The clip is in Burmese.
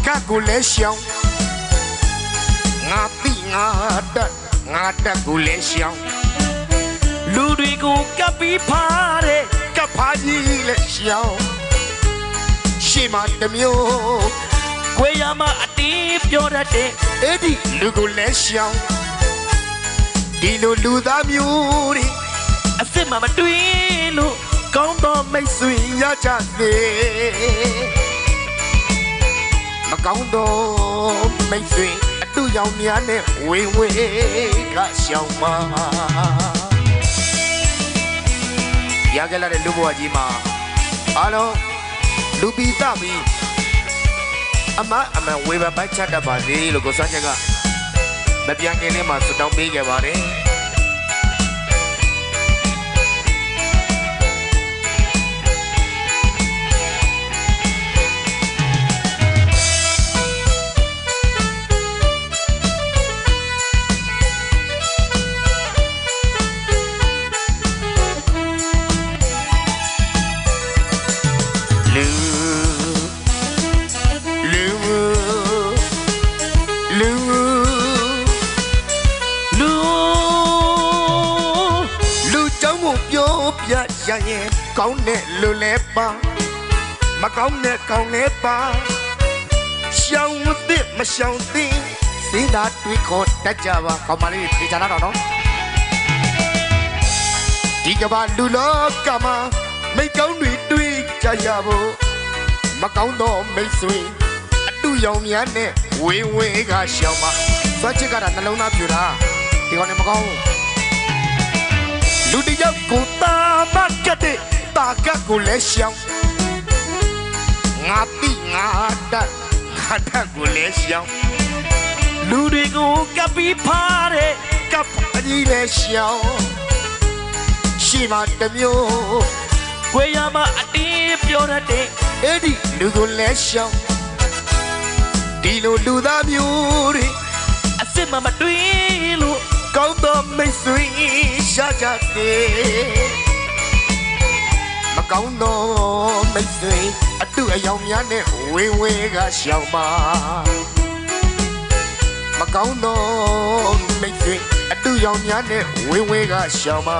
ကကိုလဲရှောင်းငါတိငါတက်ကိုလဲရှောင်းလူတွေကိုကပ်ပြီးဖားတဲ့ကပ်ဖားကြီးလဲရှောင်းရှေ့မှာတမျိုးခွေရမအတီးပြောတတ်တဲ့အဲ့ဒီလူကိုလဲရှောင်းဒီလိုလူသားမျိုးတွေအစ်စ်မမတွေ့လို့ကောင်းသောမိတ်ဆွေရကြစေမကောင်းသောမိတ်ဆွေအတူရောင်များနဲ့ဝေဝေကရှောင်းမှာရကြလာတဲ့လူဘဝကြီးမှာအားလုံးလူပိသပြီးအမဝေဘပိုက်ချတတ်ပါစေလို့ကိုစွမ်းချက်ကမပြန်ခင်လေးမှာဆုတောင်းပေးခဲ့ပါတယ်ရရင်ကောင်းတဲ့လူလဲပါမကောင်းတဲ့ကောင်းလဲပါရှောင်းသစ်မရှောင်းသင်းစိတ်ဓာတ်တွေခေါ်တတ်ကြပါကောင်းပါလေပြေချလာတော့နော်ဒီကဘာလူလောကမှာမိတ်ကောင်းတွေတွေ့ကြရဖို့မကောင်းတော့မိတ်ဆွေအတူရောင်များနဲ့ဝေဝေကရှောင်းပါသွားချစ်ကတော့နှလုံးသားပြူတာဒီကောင်နဲ့မကောင်းလူတယောက်ကိုတာမကတဲ့တာကကိုလဲရှောင်းငါတိငါတက်ကိုလဲရှောင်းလူတွေကိုကပ်ပြီးဖားတဲ့ကပ်အကြီးလဲရှောင်းရှိမှတမျိုးခွေရမအတီးပြောတတ်တဲ့အဲ့ဒီလူကိုလဲရှောင်းဒီလိုလူသားမျိုးတွေအစ်စ်မမတွေ့လို့ကောင်းသောမိတ်ဆွေရှာကြစေမကောင်းသောမိတ်ဆွေအတူအယောင်များနဲ့ဝေဝေကရှောင်းပါမကောင်းသောမိတ်ဆွေအတူရောင်များနဲ့ဝေဝေကရှောင်းပါ